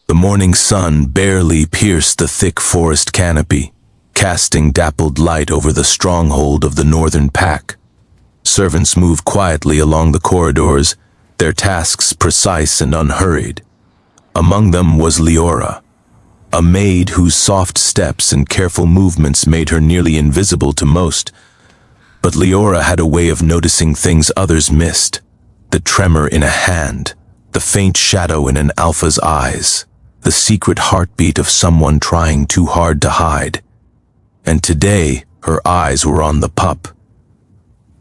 The morning sun barely pierced the thick forest canopy, casting dappled light over the stronghold of the northern pack. Servants moved quietly along the corridors, their tasks precise and unhurried. Among them was Leora, a maid whose soft steps and careful movements made her nearly invisible to most. But Leora had a way of noticing things others missed: the tremor in a hand, the faint shadow in an alpha's eyes, the secret heartbeat of someone trying too hard to hide. And today, her eyes were on the pup.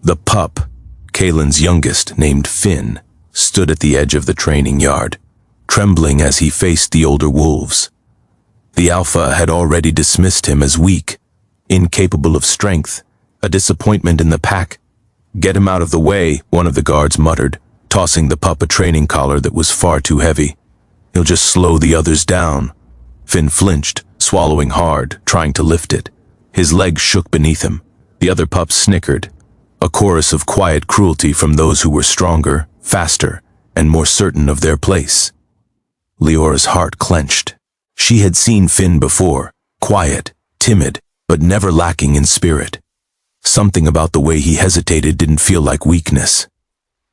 The pup, Kaelin's youngest, named Finn, stood at the edge of the training yard, trembling as he faced the older wolves. The alpha had already dismissed him as weak, incapable of strength, a disappointment in the pack. "Get him out of the way," one of the guards muttered, tossing the pup a training collar that was far too heavy. "He'll just slow the others down." Finn flinched, swallowing hard, trying to lift it. His legs shook beneath him. The other pups snickered, a chorus of quiet cruelty from those who were stronger, faster, and more certain of their place. Leora's heart clenched. She had seen Finn before, quiet, timid, but never lacking in spirit. Something about the way he hesitated didn't feel like weakness.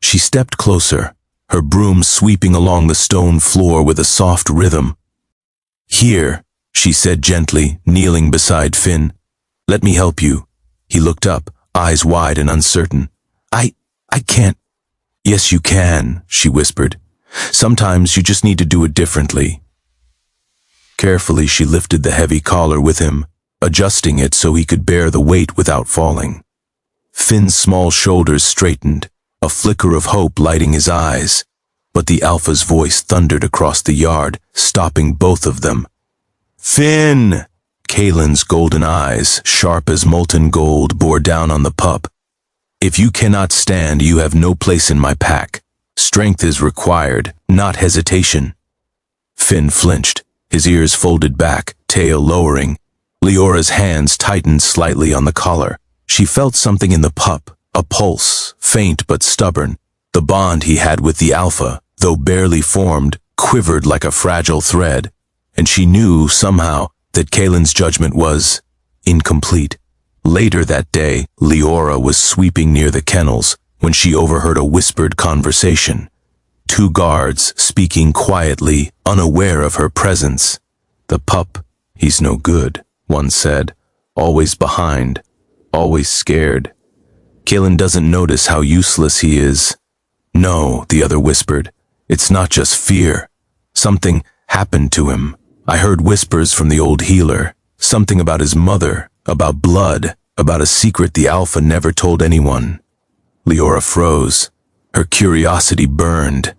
She stepped closer, her broom sweeping along the stone floor with a soft rhythm. "Here," she said gently, kneeling beside Finn. "Let me help you." He looked up, eyes wide and uncertain. I can't." "Yes, you can," she whispered. "Sometimes you just need to do it differently." Carefully, she lifted the heavy collar with him, adjusting it so he could bear the weight without falling. Finn's small shoulders straightened, a flicker of hope lighting his eyes, but the alpha's voice thundered across the yard, stopping both of them. "Finn!" Kaelin's golden eyes, sharp as molten gold, bore down on the pup. "If you cannot stand, you have no place in my pack. Strength is required, not hesitation." Finn flinched, his ears folded back, tail lowering. Leora's hands tightened slightly on the collar. She felt something in the pup, a pulse, faint but stubborn. The bond he had with the alpha, though barely formed, quivered like a fragile thread, and she knew, somehow, that Kaelin's judgment was incomplete. Later that day, Leora was sweeping near the kennels when she overheard a whispered conversation. Two guards speaking quietly, unaware of her presence. "The pup, he's no good," one said. "Always behind, always scared. Kaelin doesn't notice how useless he is." "No," the other whispered. "It's not just fear. Something happened to him. I heard whispers from the old healer. Something about his mother, about blood, about a secret the alpha never told anyone." Leora froze. Her curiosity burned.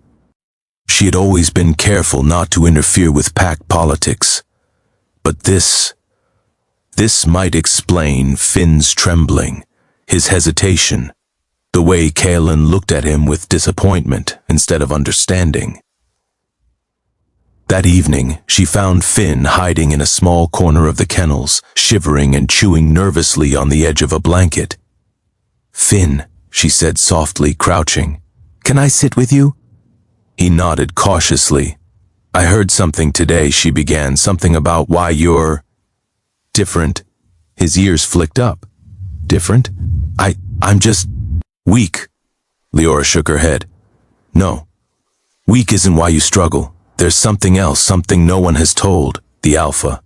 She had always been careful not to interfere with pack politics. But this might explain Finn's trembling, his hesitation, the way Kaelin looked at him with disappointment instead of understanding. That evening, she found Finn hiding in a small corner of the kennels, shivering and chewing nervously on the edge of a blanket. "Finn," she said softly, crouching. "Can I sit with you?" He nodded cautiously. "I heard something today," she began, "something about why you're different." His ears flicked up. "Different? I'm just weak." Leora shook her head. "No, weak isn't why you struggle. There's something else, something no one has told, the alpha."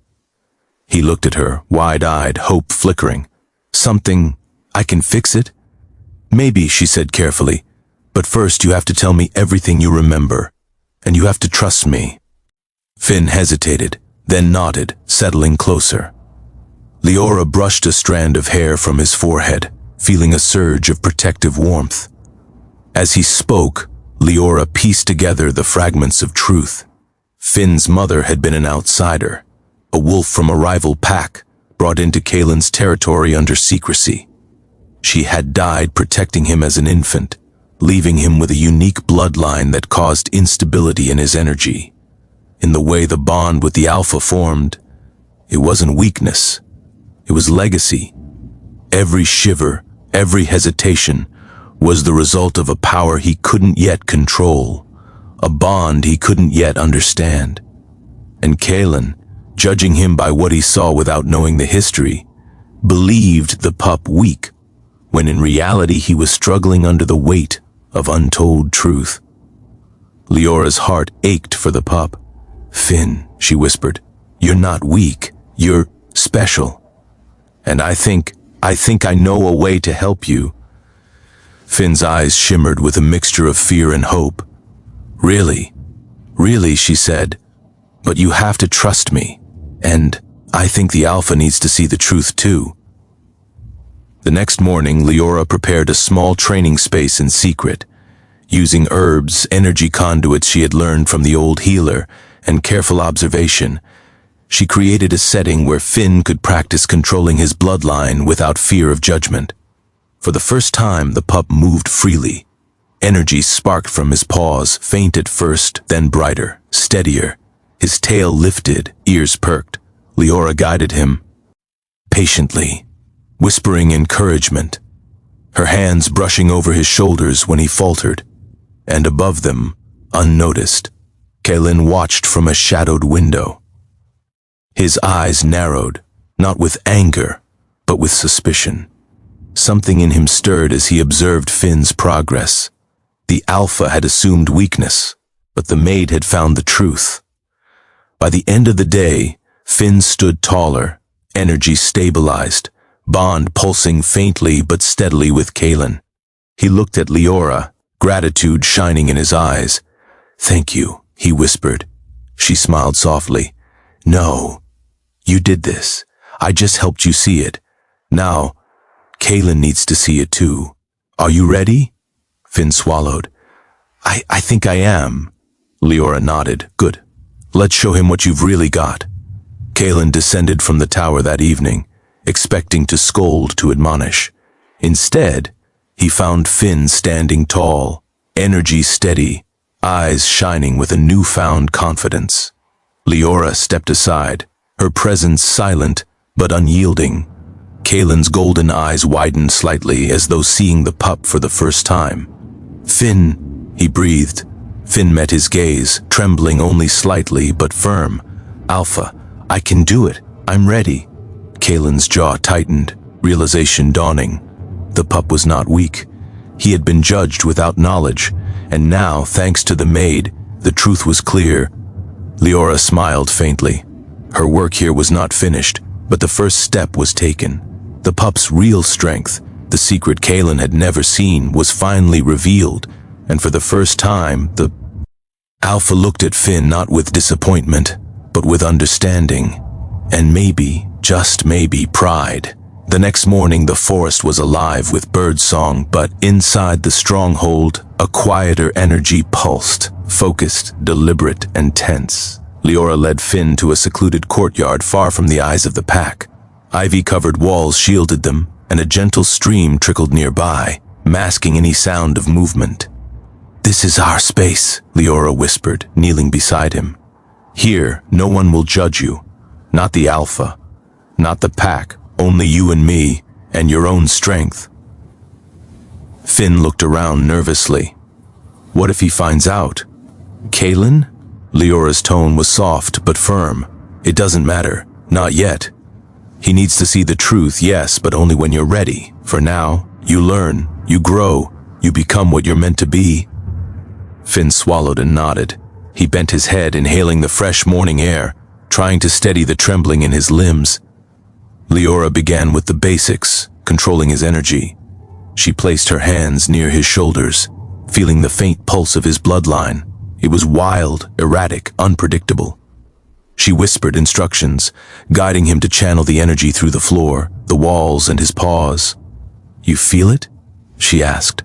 He looked at her, wide-eyed, hope flickering. "Something, I can fix it?" "Maybe," she said carefully. "But first you have to tell me everything you remember, and you have to trust me." Finn hesitated, then nodded, settling closer. Leora brushed a strand of hair from his forehead, feeling a surge of protective warmth. As he spoke, Leora pieced together the fragments of truth. Finn's mother had been an outsider, a wolf from a rival pack, brought into Kaelin's territory under secrecy. She had died protecting him as an infant, leaving him with a unique bloodline that caused instability in his energy. In the way the bond with the alpha formed, it wasn't weakness, it was legacy. Every shiver, every hesitation, was the result of a power he couldn't yet control, a bond he couldn't yet understand. And Kalen, judging him by what he saw without knowing the history, believed the pup weak, when in reality he was struggling under the weight of untold truth. Leora's heart ached for the pup. "Finn," she whispered, "you're not weak, you're special. And I think I know a way to help you." Finn's eyes shimmered with a mixture of fear and hope. "Really? Really," she said, "but you have to trust me, and I think the Alpha needs to see the truth too." The next morning, Leora prepared a small training space in secret, using herbs, energy conduits she had learned from the old healer, and careful observation. She created a setting where Finn could practice controlling his bloodline without fear of judgment. For the first time, the pup moved freely. Energy sparked from his paws, faint at first, then brighter, steadier. His tail lifted, ears perked. Leora guided him patiently, whispering encouragement, her hands brushing over his shoulders when he faltered. And above them, unnoticed, Kalen watched from a shadowed window. His eyes narrowed, not with anger, but with suspicion. Something in him stirred as he observed Finn's progress. The Alpha had assumed weakness, but the Maid had found the truth. By the end of the day, Finn stood taller, energy stabilized, bond pulsing faintly but steadily with Kalen. He looked at Leora, gratitude shining in his eyes. "Thank you," he whispered. She smiled softly. "No, you did this. I just helped you see it. Now, Kalen needs to see it too. Are you ready?" Finn swallowed. I think I am." Leora nodded. "Good. Let's show him what you've really got." Kalen descended from the tower that evening, expecting to scold, to admonish. Instead, he found Finn standing tall, energy steady, eyes shining with a newfound confidence. Leora stepped aside, her presence silent but unyielding. Kalen's golden eyes widened slightly as though seeing the pup for the first time. "Finn," he breathed. Finn met his gaze, trembling only slightly but firm. "Alpha, I can do it. I'm ready." Kalen's jaw tightened, realization dawning. The pup was not weak. He had been judged without knowledge, and now, thanks to the Maid, the truth was clear. Leora smiled faintly. Her work here was not finished, but the first step was taken. The pup's real strength, the secret Kalen had never seen, was finally revealed, and for the first time, the Alpha looked at Finn not with disappointment, but with understanding, and maybe, just maybe, pride. The next morning, the forest was alive with birdsong, but inside the stronghold, a quieter energy pulsed, focused, deliberate, and tense. Leora led Finn to a secluded courtyard far from the eyes of the pack. Ivy-covered walls shielded them, and a gentle stream trickled nearby, masking any sound of movement. "This is our space," Leora whispered, kneeling beside him. "Here, no one will judge you. Not the Alpha, not the pack, only you and me, and your own strength." Finn looked around nervously. What if he finds out? "Kalen?" Leora's tone was soft but firm. "It doesn't matter. Not yet. He needs to see the truth, yes, but only when you're ready. For now, you learn, you grow, you become what you're meant to be." Finn swallowed and nodded. He bent his head, inhaling the fresh morning air, trying to steady the trembling in his limbs. Leora began with the basics, controlling his energy. She placed her hands near his shoulders, feeling the faint pulse of his bloodline. It was wild, erratic, unpredictable. She whispered instructions, guiding him to channel the energy through the floor, the walls, and his paws. "You feel it?" she asked.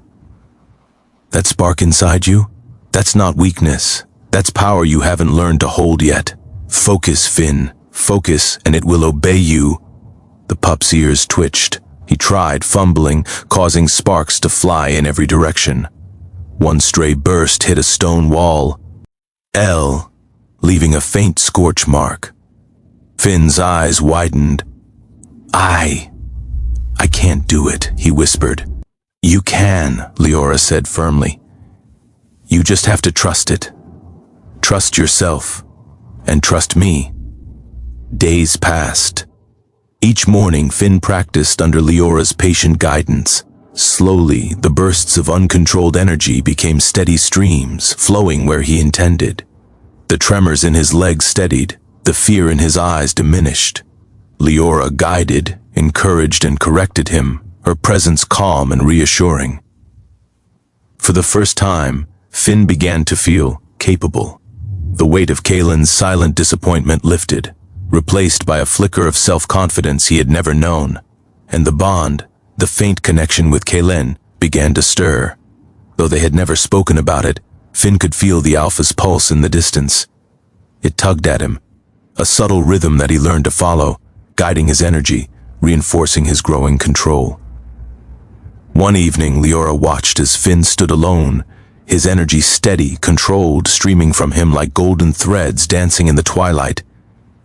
"That spark inside you? That's not weakness. That's power you haven't learned to hold yet. Focus, Finn. Focus, and it will obey you." The pup's ears twitched. He tried, fumbling, causing sparks to fly in every direction. One stray burst hit a stone wall, leaving a faint scorch mark. Finn's eyes widened. I can't do it," he whispered. "You can," Leora said firmly. "You just have to trust it. Trust yourself. And trust me, days passed. Each morning, Finn practiced under Leora's patient guidance. Slowly, the bursts of uncontrolled energy became steady streams, flowing where he intended. The tremors in his legs steadied, the fear in his eyes diminished. Leora guided, encouraged, and corrected him, her presence calm and reassuring. For the first time, Finn began to feel capable. The weight of Kaelin's silent disappointment lifted, replaced by a flicker of self-confidence he had never known, and the bond, the faint connection with Kaelin, began to stir. Though they had never spoken about it, Finn could feel the Alpha's pulse in the distance. It tugged at him, a subtle rhythm that he learned to follow, guiding his energy, reinforcing his growing control. One evening, Leora watched as Finn stood alone, his energy steady, controlled, streaming from him like golden threads dancing in the twilight.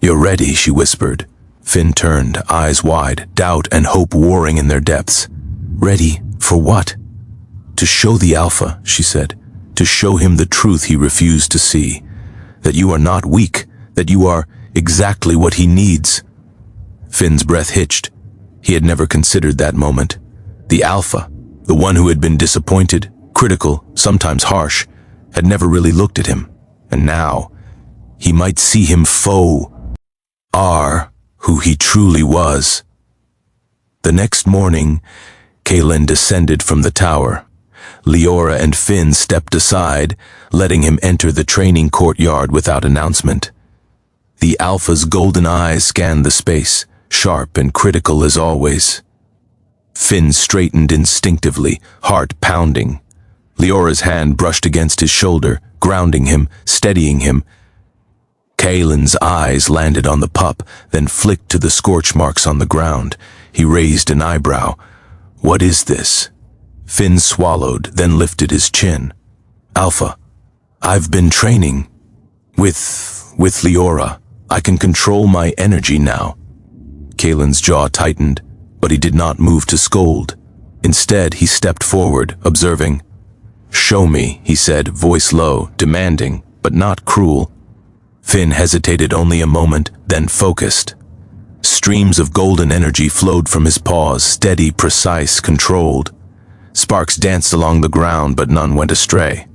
"You're ready," she whispered. Finn turned, eyes wide, doubt and hope warring in their depths. "Ready for what?" "To show the Alpha," she said. "To show him the truth he refused to see. That you are not weak, that you are exactly what he needs." Finn's breath hitched. He had never considered that moment. The Alpha, the one who had been disappointed, critical, sometimes harsh, had never really looked at him. And now, he might see him who he truly was. The next morning, Kaelin descended from the tower. Leora and Finn stepped aside, letting him enter the training courtyard without announcement. The Alpha's golden eyes scanned the space, sharp and critical as always. Finn straightened instinctively, heart pounding. Leora's hand brushed against his shoulder, grounding him, steadying him. Kaelin's eyes landed on the pup, then flicked to the scorch marks on the ground. He raised an eyebrow. "What is this?" Finn swallowed, then lifted his chin. "Alpha, I've been training. With Leora. I can control my energy now." Kaelin's jaw tightened, but he did not move to scold. Instead, he stepped forward, observing. "Show me," he said, voice low, demanding, but not cruel. Finn hesitated only a moment, then focused. Streams of golden energy flowed from his paws, steady, precise, controlled. Sparks danced along the ground, but none went astray.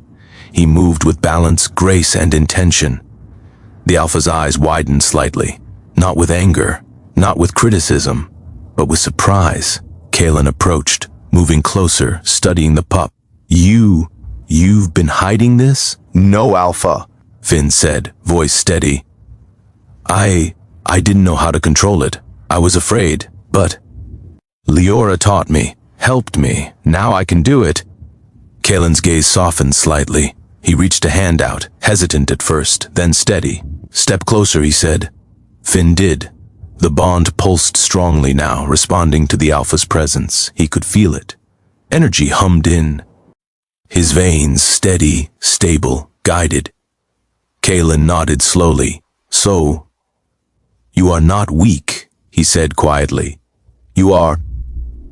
He moved with balance, grace, and intention. The Alpha's eyes widened slightly, not with anger, not with criticism, but with surprise. Kaelin approached, moving closer, studying the pup. You've been hiding this?" "No, Alpha," Finn said, voice steady. I didn't know how to control it. I was afraid, but Leora taught me, helped me. Now I can do it." Kaelin's gaze softened slightly. He reached a hand out, hesitant at first, then steady. "Step closer," he said. Finn did. The bond pulsed strongly now, responding to the Alpha's presence. He could feel it. Energy hummed in. His veins steady, stable, guided. Kaelin nodded slowly. "So, you are not weak," he said quietly. "You are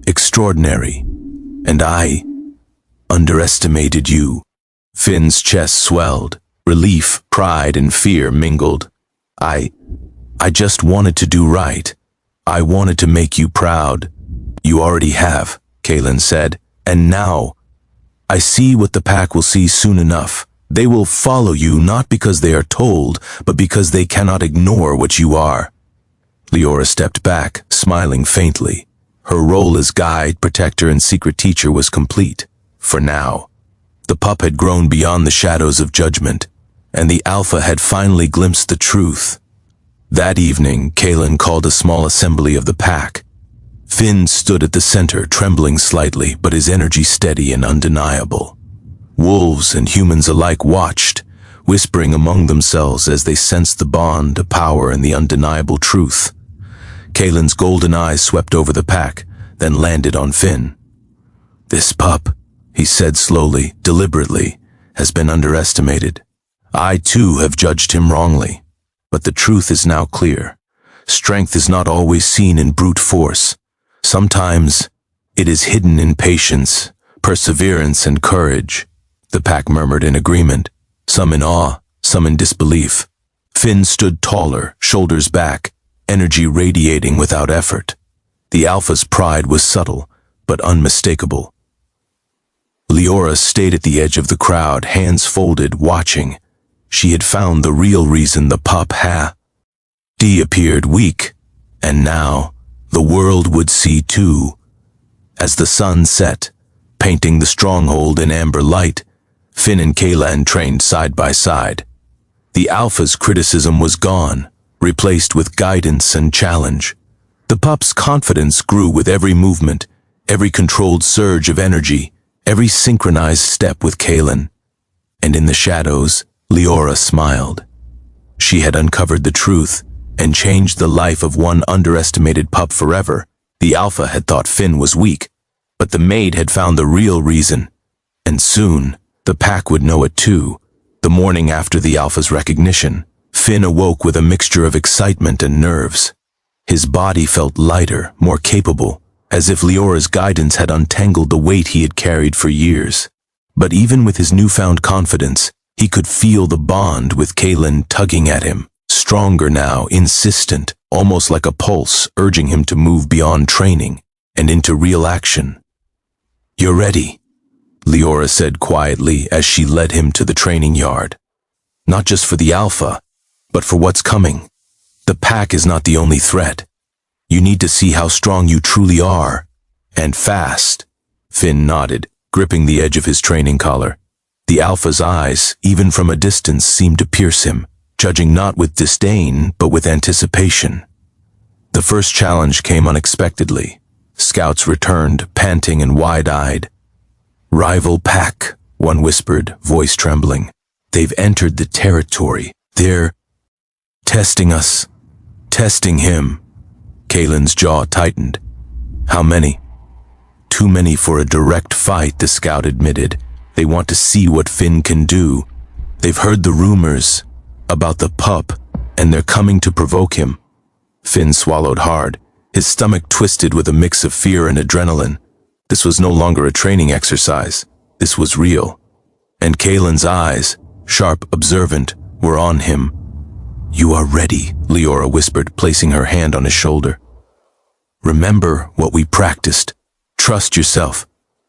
extraordinary, and I underestimated you." Finn's chest swelled. Relief, pride, and fear mingled. I just wanted to do right. I wanted to make you proud." "You already have," Kaelin said. "And now, I see what the pack will see soon enough. They will follow you not because they are told, but because they cannot ignore what you are." Leora stepped back, smiling faintly. Her role as guide, protector, and secret teacher was complete. For now. The pup had grown beyond the shadows of judgment, and the Alpha had finally glimpsed the truth. That evening, Kaelin called a small assembly of the pack. Finn stood at the center, trembling slightly, but his energy steady and undeniable. Wolves and humans alike watched, whispering among themselves as they sensed the bond, the power, and the undeniable truth. Kaelin's golden eyes swept over the pack, then landed on Finn. "This pup," he said slowly, deliberately, "has been underestimated. I too have judged him wrongly. But the truth is now clear. Strength is not always seen in brute force. Sometimes it is hidden in patience, perseverance, and courage." The pack murmured in agreement, some in awe, some in disbelief. Finn stood taller, shoulders back, energy radiating without effort. The alpha's pride was subtle, but unmistakable. Leora stayed at the edge of the crowd, hands folded, watching. She had found the real reason the pup appeared weak, and now the world would see too. As the sun set, painting the stronghold in amber light, Finn and Kaylan trained side by side. The alpha's criticism was gone, replaced with guidance and challenge. The pup's confidence grew with every movement, every controlled surge of energy, every synchronized step with Kaylan. And in the shadows, Leora smiled. She had uncovered the truth and changed the life of one underestimated pup forever. The alpha had thought Finn was weak, but the maid had found the real reason. And soon, the pack would know it too. The morning after the alpha's recognition, Finn awoke with a mixture of excitement and nerves. His body felt lighter, more capable, as if Leora's guidance had untangled the weight he had carried for years. But even with his newfound confidence, he could feel the bond with Kaylan tugging at him, stronger now, insistent, almost like a pulse, urging him to move beyond training and into real action. "You're ready," Leora said quietly as she led him to the training yard. "Not just for the alpha, but for what's coming. The pack is not the only threat. You need to see how strong you truly are. And fast." Finn nodded, gripping the edge of his training collar. The alpha's eyes, even from a distance, seemed to pierce him, judging not with disdain, but with anticipation. The first challenge came unexpectedly. Scouts returned, panting and wide-eyed. "Rival pack," one whispered, voice trembling. "They've entered the territory. They're testing us. Testing him." Kaylan's jaw tightened. "How many?" "Too many for a direct fight," the scout admitted. "They want to see what Finn can do. They've heard the rumors about the pup, and they're coming to provoke him." Finn swallowed hard, his stomach twisted with a mix of fear and adrenaline. This was no longer a training exercise. This was real. And Kaylan's eyes, sharp, observant, were on him. "You are ready," Leora whispered, placing her hand on his shoulder. "Remember what we practiced. Trust yourself,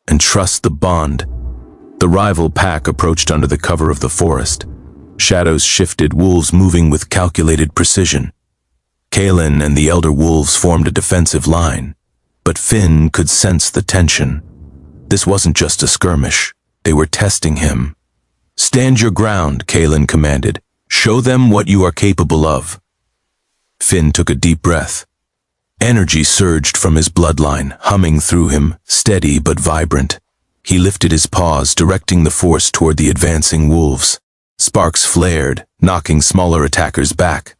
and trust the bond." The rival pack approached under the cover of the forest. Shadows shifted, wolves moving with calculated precision. Kaylan and the elder wolves formed a defensive line, but Finn could sense the tension. This wasn't just a skirmish. They were testing him. "Stand your ground," Kaylan commanded. "Show them what you are capable of." Finn took a deep breath. Energy surged from his bloodline, humming through him, steady but vibrant. He lifted his paws, directing the force toward the advancing wolves. Sparks flared, knocking smaller attackers back.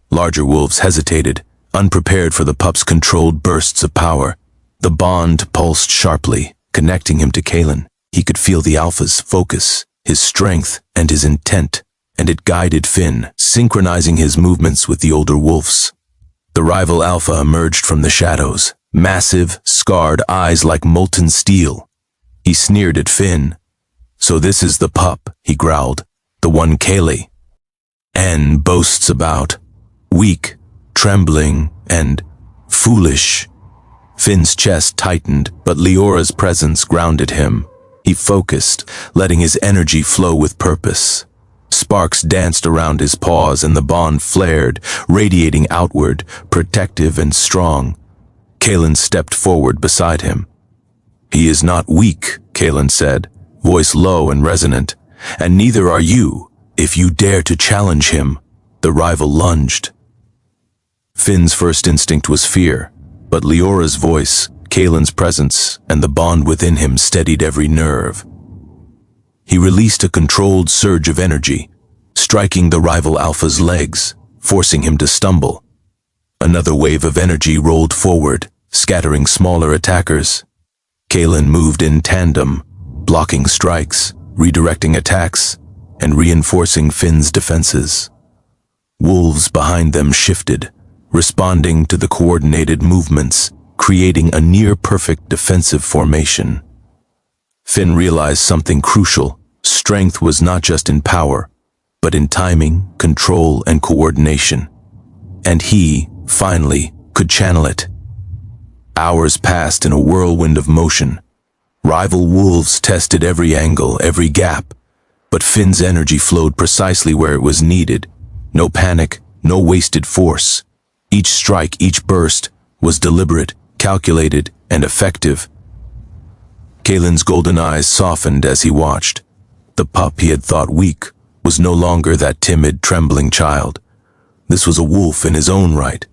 Larger wolves hesitated, unprepared for the pup's controlled bursts of power. The bond pulsed sharply, connecting him to Kaylan. He could feel the alpha's focus, his strength, and his intent, and it guided Finn, synchronizing his movements with the older wolves. The rival alpha emerged from the shadows, massive, scarred eyes like molten steel. He sneered at Finn. "So this is the pup," he growled, "the one N boasts about. Weak, trembling, and foolish." Finn's chest tightened, but Leora's presence grounded him. He focused, letting his energy flow with purpose. Sparks danced around his paws and the bond flared, radiating outward, protective and strong. Kaylan stepped forward beside him. "He is not weak," Kaylan said, voice low and resonant, "and neither are you, if you dare to challenge him." The rival lunged. Finn's first instinct was fear, but Leora's voice, Kaylan's presence, and the bond within him steadied every nerve. He released a controlled surge of energy, striking the rival alpha's legs, forcing him to stumble. Another wave of energy rolled forward, scattering smaller attackers. Kaylan moved in tandem, blocking strikes, redirecting attacks, and reinforcing Finn's defenses. Wolves behind them shifted, responding to the coordinated movements, creating a near-perfect defensive formation. Finn realized something crucial. Strength was not just in power, but in timing, control, and coordination. And he, finally, could channel it. Hours passed in a whirlwind of motion. Rival wolves tested every angle, every gap, but Finn's energy flowed precisely where it was needed. No panic, no wasted force. Each strike, each burst, was deliberate, calculated, and effective. Kaelin's golden eyes softened as he watched. The pup he had thought weak was no longer that timid, trembling child. This was a wolf in his own right,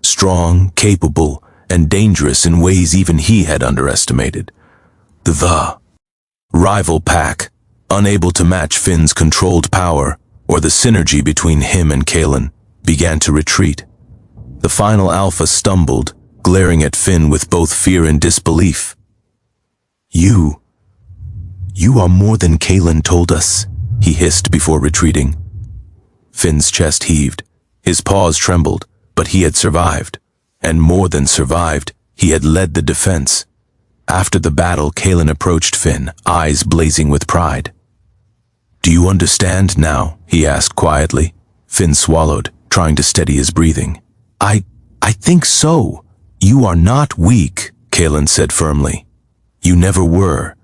strong, capable, and dangerous in ways even he had underestimated. The rival pack, unable to match Finn's controlled power or the synergy between him and Kaelin, began to retreat. The final alpha stumbled, glaring at Finn with both fear and disbelief. You are more than Kaelin told us, he hissed before retreating. Finn's chest heaved, his paws trembled, but he had survived. And more than survived, he had led the defense. After the battle, Kaelin approached Finn, eyes blazing with pride. Do you understand now? He asked quietly. Finn swallowed, trying to steady his breathing. I think so. You are not weak, Kaelin said firmly. You never were.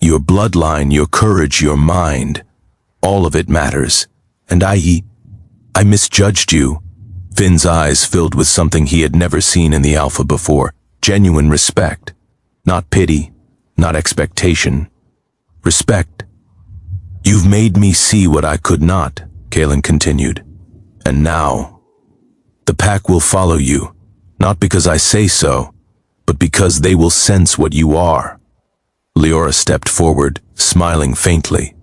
Your bloodline, your courage, your mind, all of it matters. And I misjudged you. Finn's eyes filled with something he had never seen in the Alpha before, genuine respect. Not pity, not expectation. Respect. You've made me see what I could not, Kaelin continued. And now, the pack will follow you, not because I say so, but because they will sense what you are. Leora stepped forward, smiling faintly.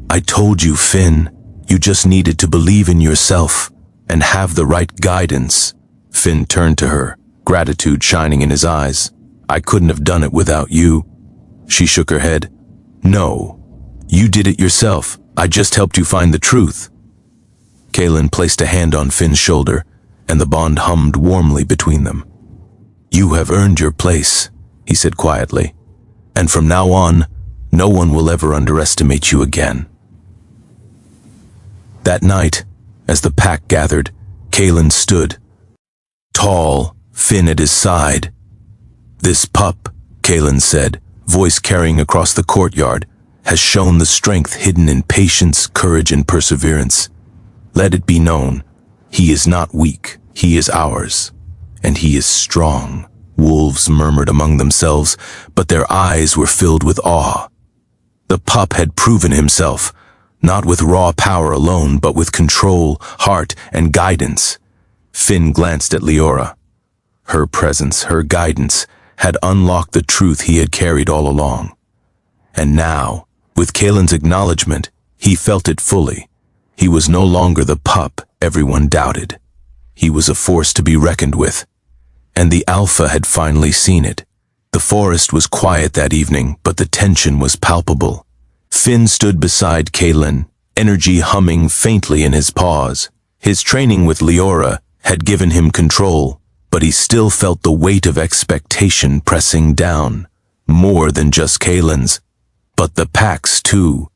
I told you, Finn, you just needed to believe in yourself and have the right guidance. Finn turned to her, gratitude shining in his eyes. I couldn't have done it without you. She shook her head. No, you did it yourself. I just helped you find the truth. Kaelin placed a hand on Finn's shoulder, and the bond hummed warmly between them. You have earned your place, he said quietly, and from now on, no one will ever underestimate you again. That night, as the pack gathered, Kaelin stood, tall, Finn at his side. This pup, Kaelin said, voice carrying across the courtyard, has shown the strength hidden in patience, courage, and perseverance. Let it be known, he is not weak, he is ours, and he is strong. Wolves murmured among themselves, but their eyes were filled with awe. The pup had proven himself, not with raw power alone, but with control, heart, and guidance. Finn glanced at Leora. Her presence, her guidance, had unlocked the truth he had carried all along. And now, with Kaelin's acknowledgement, he felt it fully. He was no longer the pup everyone doubted. He was a force to be reckoned with. And the Alpha had finally seen it. The forest was quiet that evening, but the tension was palpable. Finn stood beside Kaelin, energy humming faintly in his paws. His training with Leora had given him control, but he still felt the weight of expectation pressing down, more than just Kaelin's, but the pack's too.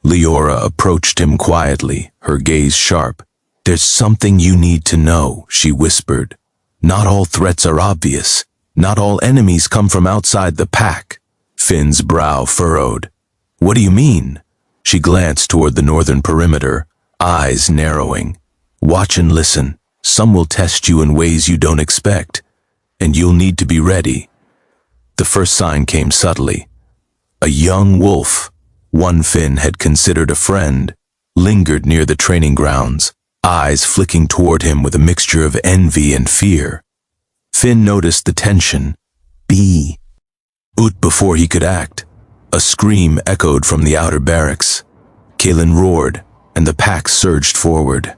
Leora approached him quietly, her gaze sharp. There's something you need to know, she whispered. Not all threats are obvious. Not all enemies come from outside the pack. Finn's brow furrowed. What do you mean? She glanced toward the northern perimeter, eyes narrowing. Watch and listen. Some will test you in ways you don't expect, and you'll need to be ready. The first sign came subtly. A young wolf, one Finn had considered a friend, lingered near the training grounds, eyes flicking toward him with a mixture of envy and fear. Finn noticed the tension. Before he could act, a scream echoed from the outer barracks. Kaelin roared, and the pack surged forward.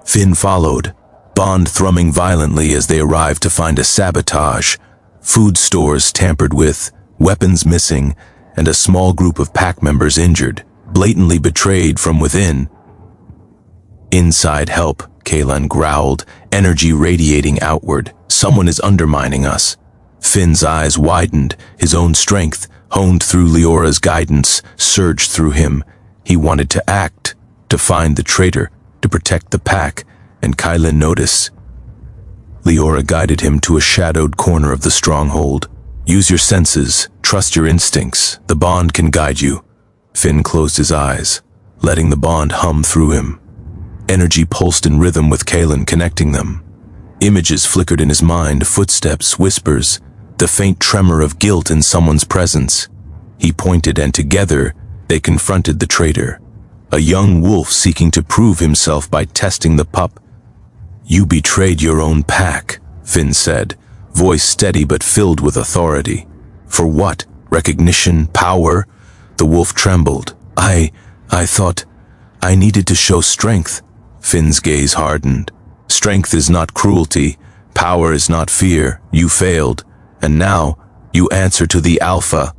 Finn followed, bond thrumming violently as they arrived to find a sabotage, food stores tampered with, weapons missing, and a small group of pack members injured, blatantly betrayed from within. Inside help, Kaelin growled, energy radiating outward. Someone is undermining us. Finn's eyes widened, his own strength, honed through Leora's guidance, surged through him. He wanted to act, to find the traitor, to protect the pack, and Kylan noticed. Leora guided him to a shadowed corner of the stronghold. Use your senses, trust your instincts, the bond can guide you. Finn closed his eyes, letting the bond hum through him. Energy pulsed in rhythm with Kylan, connecting them. Images flickered in his mind, footsteps, whispers, the faint tremor of guilt in someone's presence. He pointed, and together they confronted the traitor, a young wolf seeking to prove himself by testing the pup. You betrayed your own pack, Finn said, voice steady but filled with authority. For what? Recognition? Power? The wolf trembled. I thought I needed to show strength. Finn's gaze hardened. Strength is not cruelty. Power is not fear. You failed. And now, you answer to the Alpha.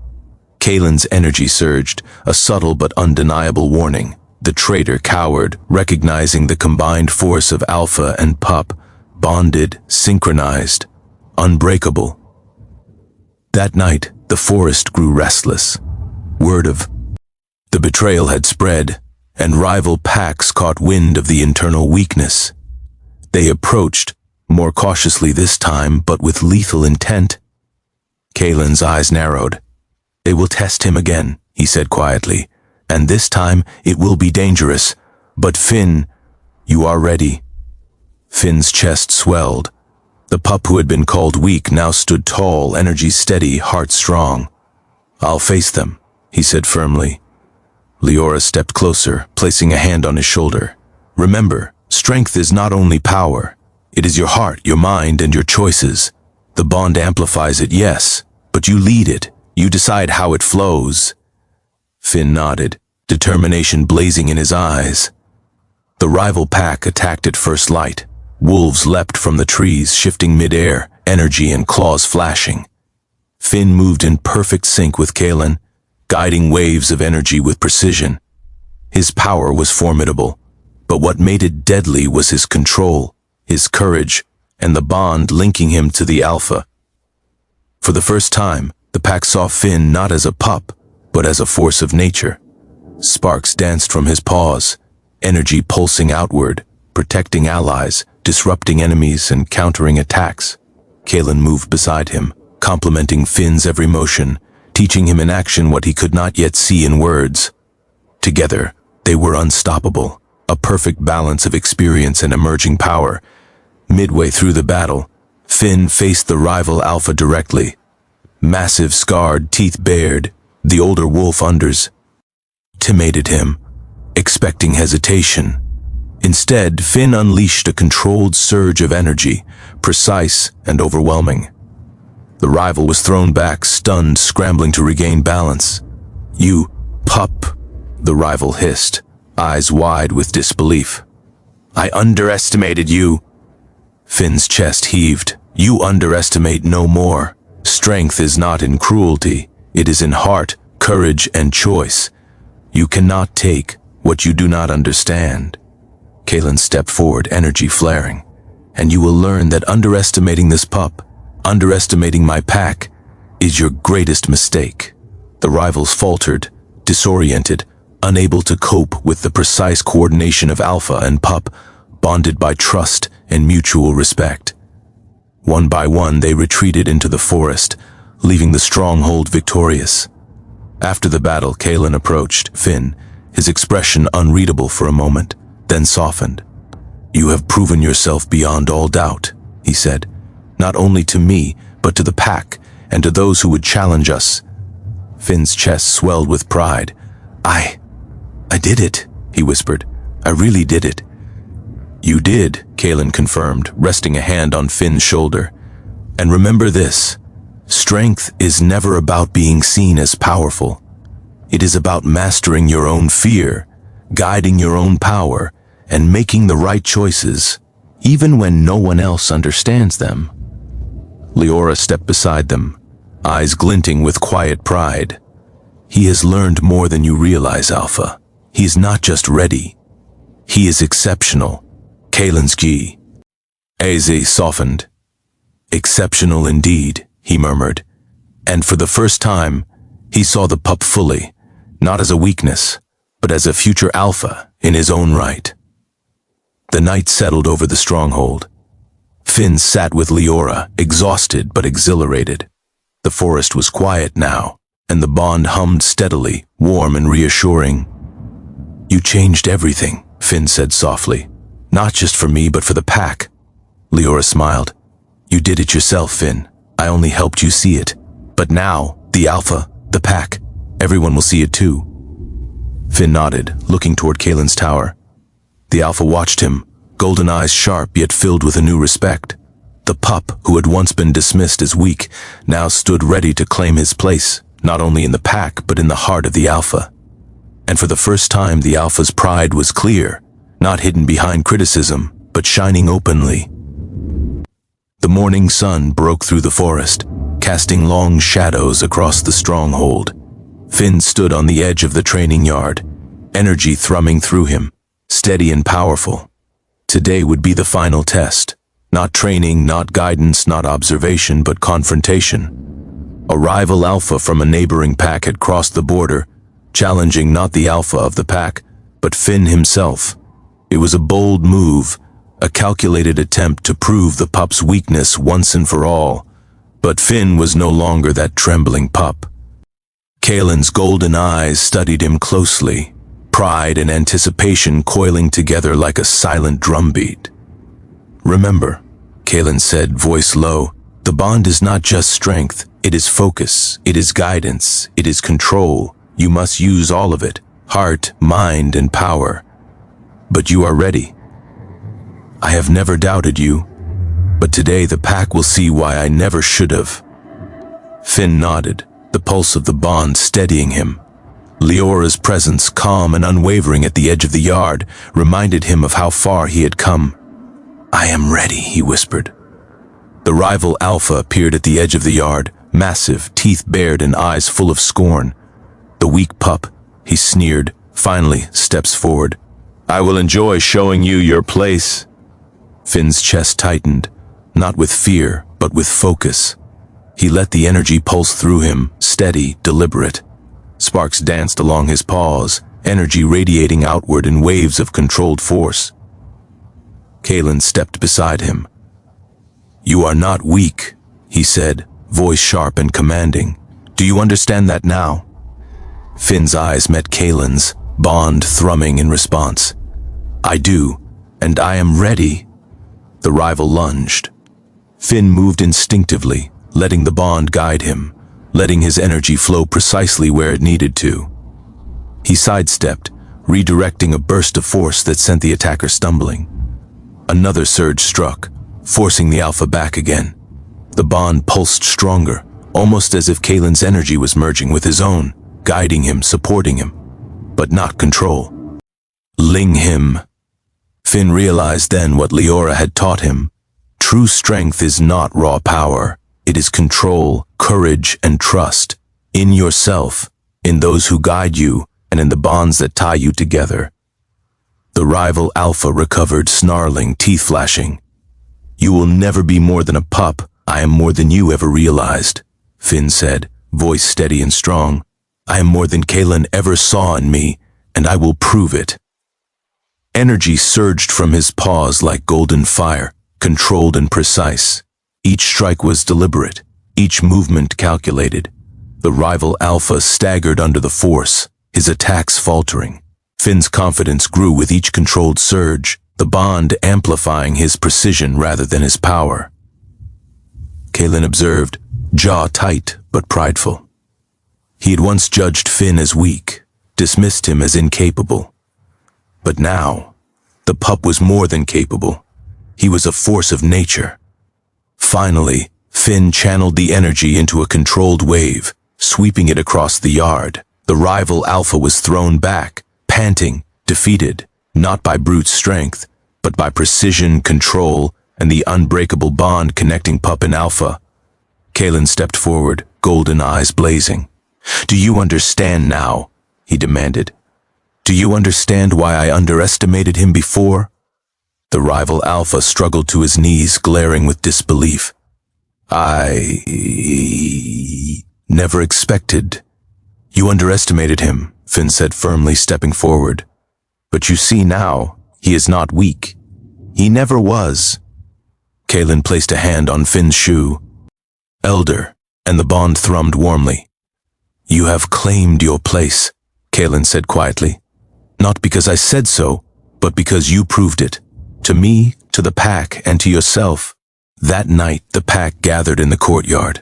Kalen's energy surged, a subtle but undeniable warning. The traitor cowered, recognizing the combined force of Alpha and Pup, bonded, synchronized, unbreakable. That night, the forest grew restless. Word of the betrayal had spread, and rival packs caught wind of the internal weakness. They approached, more cautiously this time, but with lethal intent. Kalen's eyes narrowed. They will test him again, he said quietly, and this time it will be dangerous. But Finn, you are ready. Finn's chest swelled. The pup who had been called weak now stood tall, energy steady, heart strong. I'll face them, he said firmly. Leora stepped closer, placing a hand on his shoulder. Remember, strength is not only power. It is your heart, your mind, and your choices. The bond amplifies it, yes, but you lead it. You decide how it flows. Finn nodded, determination blazing in his eyes. The rival pack attacked at first light. Wolves leapt from the trees, shifting mid-air, energy and claws flashing. Finn moved in perfect sync with Kalen, guiding waves of energy with precision. His power was formidable, but what made it deadly was his control, his courage, and the bond linking him to the Alpha. For the first time, the pack saw Finn not as a pup, but as a force of nature. Sparks danced from his paws, energy pulsing outward, protecting allies, disrupting enemies, and countering attacks. Kalen moved beside him, complementing Finn's every motion, teaching him in action what he could not yet see in words. Together, they were unstoppable, a perfect balance of experience and emerging power. Midway through the battle, Finn faced the rival Alpha directly. Massive, scarred, teeth bared, the older wolf underestimated him, expecting hesitation. Instead, Finn unleashed a controlled surge of energy, precise and overwhelming. The rival was thrown back, stunned, scrambling to regain balance. You pup, the rival hissed, eyes wide with disbelief. I underestimated you. Finn's chest heaved. You underestimate no more. Strength is not in cruelty. It is in heart, courage, and choice. You cannot take what you do not understand. Kalen stepped forward, energy flaring. And you will learn that underestimating this pup, underestimating my pack, is your greatest mistake. The rivals faltered, disoriented, unable to cope with the precise coordination of Alpha and Pup, bonded by trust and mutual respect. One by one, they retreated into the forest, leaving the stronghold victorious. After the battle, Kalen approached Finn, his expression unreadable for a moment, then softened. You have proven yourself beyond all doubt, he said, not only to me, but to the pack, and to those who would challenge us. Finn's chest swelled with pride. I did it, he whispered. I really did it. You did, Kalen confirmed, resting a hand on Finn's shoulder. And remember this, strength is never about being seen as powerful. It is about mastering your own fear, guiding your own power, and making the right choices, even when no one else understands them. Leora stepped beside them, eyes glinting with quiet pride. He has learned more than you realize, Alpha. He is not just ready. He is exceptional. Kalen's gaze softened. Exceptional indeed, he murmured. And for the first time, he saw the pup fully, not as a weakness, but as a future Alpha, in his own right. The night settled over the stronghold. Finn sat with Leora, exhausted but exhilarated. The forest was quiet now, and the bond hummed steadily, warm and reassuring. "You changed everything," Finn said softly. "Not just for me, but for the pack." Leora smiled. "You did it yourself, Finn. I only helped you see it. But now, the Alpha, the pack, everyone will see it too." Finn nodded, looking toward Kalen's tower. The Alpha watched him, golden eyes sharp yet filled with a new respect. The pup, who had once been dismissed as weak, now stood ready to claim his place, not only in the pack but in the heart of the Alpha. And for the first time, the Alpha's pride was clear, not hidden behind criticism, but shining openly. The morning sun broke through the forest, casting long shadows across the stronghold. Finn stood on the edge of the training yard, energy thrumming through him, steady and powerful. Today would be the final test. Not training, not guidance, not observation, but confrontation. A rival Alpha from a neighboring pack had crossed the border, challenging not the Alpha of the pack, but Finn himself. It was a bold move, a calculated attempt to prove the pup's weakness once and for all. But Finn was no longer that trembling pup. Kalen's golden eyes studied him closely, pride and anticipation coiling together like a silent drumbeat. "Remember," Kalen said, voice low, "the bond is not just strength, it is focus, it is guidance, it is control. You must use all of it, heart, mind, and power. But you are ready. I have never doubted you, but today the pack will see why I never should have." Finn nodded, the pulse of the bond steadying him. Leora's presence, calm and unwavering at the edge of the yard, reminded him of how far he had come. "I am ready," he whispered. The rival Alpha appeared at the edge of the yard, massive, teeth bared and eyes full of scorn. "The weak pup," he sneered, finally steps forward. "I will enjoy showing you your place." Finn's chest tightened, not with fear, but with focus. He let the energy pulse through him, steady, deliberate. Sparks danced along his paws, energy radiating outward in waves of controlled force. Kalen stepped beside him. "You are not weak," he said, voice sharp and commanding. "Do you understand that now?" Finn's eyes met Kalen's, bond thrumming in response. "I do, and I am ready." The rival lunged. Finn moved instinctively, letting the bond guide him, letting his energy flow precisely where it needed to. He sidestepped, redirecting a burst of force that sent the attacker stumbling. Another surge struck, forcing the Alpha back again. The bond pulsed stronger, almost as if Kalen's energy was merging with his own, guiding him, supporting him, but not control. "Ling him." Finn realized then what Leora had taught him. True strength is not raw power. It is control, courage, and trust. In yourself, in those who guide you, and in the bonds that tie you together. The rival Alpha recovered, snarling, teeth flashing. "You will never be more than a pup. I am more than you ever realized," Finn said, voice steady and strong. "I am more than Kalen ever saw in me, and I will prove it." Energy surged from his paws like golden fire, controlled and precise. Each strike was deliberate, each movement calculated. The rival Alpha staggered under the force, his attacks faltering. Finn's confidence grew with each controlled surge, the bond amplifying his precision rather than his power. Kalen observed, jaw tight but prideful. He had once judged Finn as weak, dismissed him as incapable. But now, the pup was more than capable. He was a force of nature. Finally, Finn channeled the energy into a controlled wave, sweeping it across the yard. The rival Alpha was thrown back, panting, defeated, not by brute strength, but by precision, control, and the unbreakable bond connecting pup and Alpha. Kalen stepped forward, golden eyes blazing. "Do you understand now?" he demanded. "Do you understand why I underestimated him before?" The rival Alpha struggled to his knees, glaring with disbelief. "I never expected." "You underestimated him," Finn said firmly, stepping forward. But you see now, he is not weak. He never was. Kaelin placed a hand on Finn's shoe. Elder, and the bond thrummed warmly. You have claimed your place, Kaelin said quietly. Not because I said so, but because you proved it. To me, to the pack, and to yourself. That night, the pack gathered in the courtyard.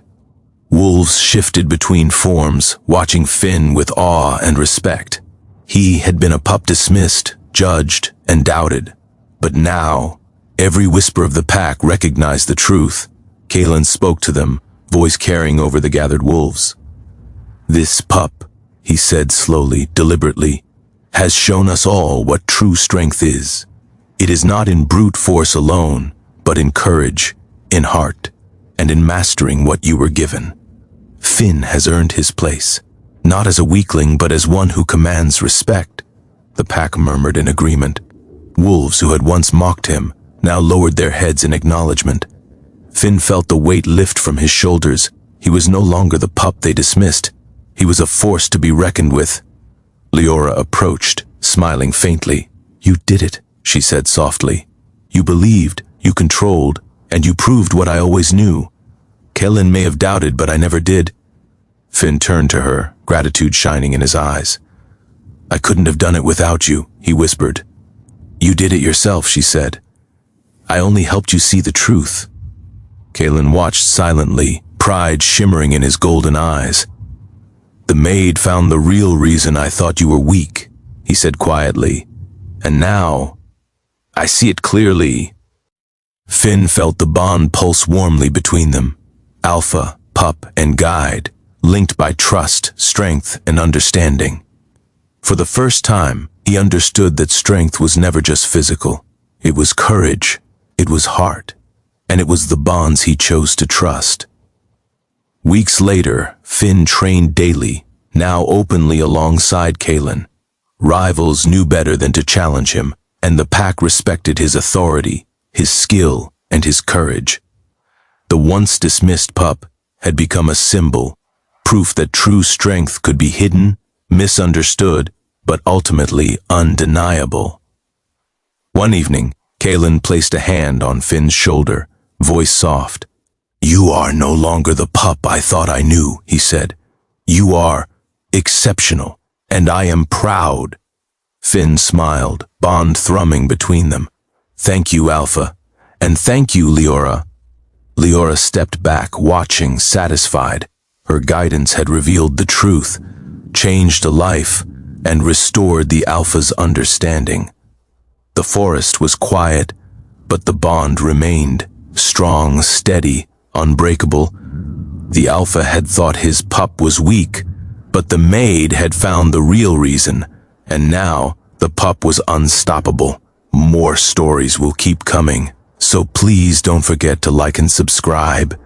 Wolves shifted between forms, watching Finn with awe and respect. He had been a pup dismissed, judged, and doubted. But now, every whisper of the pack recognized the truth. Kaelin spoke to them, voice carrying over the gathered wolves. This pup, he said slowly, deliberately, has shown us all what true strength is. It is not in brute force alone, but in courage, in heart, and in mastering what you were given. Finn has earned his place, not as a weakling but as one who commands respect. The pack murmured in agreement. Wolves who had once mocked him now lowered their heads in acknowledgement. Finn felt the weight lift from his shoulders. He was no longer the pup they dismissed. He was a force to be reckoned with. Leora approached, smiling faintly. You did it, she said softly. You believed, you controlled, and you proved what I always knew. Kaelin may have doubted, but I never did. Finn turned to her, gratitude shining in his eyes. I couldn't have done it without you, he whispered. You did it yourself, she said. I only helped you see the truth. Kaelin watched silently, pride shimmering in his golden eyes. The maid found the real reason I thought you were weak, he said quietly. And now, I see it clearly. Finn felt the bond pulse warmly between them. Alpha, pup, and guide, linked by trust, strength, and understanding. For the first time, he understood that strength was never just physical. It was courage, it was heart, and it was the bonds he chose to trust. Weeks later, Finn trained daily, now openly alongside Kaelin. Rivals knew better than to challenge him, and the pack respected his authority, his skill, and his courage. The once dismissed pup had become a symbol, proof that true strength could be hidden, misunderstood, but ultimately undeniable. One evening, Kaelin placed a hand on Finn's shoulder, voice soft. You are no longer the pup I thought I knew, he said. You are exceptional, and I am proud. Finn smiled, bond thrumming between them. Thank you, Alpha, and thank you, Leora. Leora stepped back, watching, satisfied. Her guidance had revealed the truth, changed a life, and restored the Alpha's understanding. The forest was quiet, but the bond remained, strong, steady, unbreakable. The Alpha had thought his pup was weak, but the Maid had found the real reason, and now the pup was unstoppable. More stories will keep coming, so please don't forget to like and subscribe.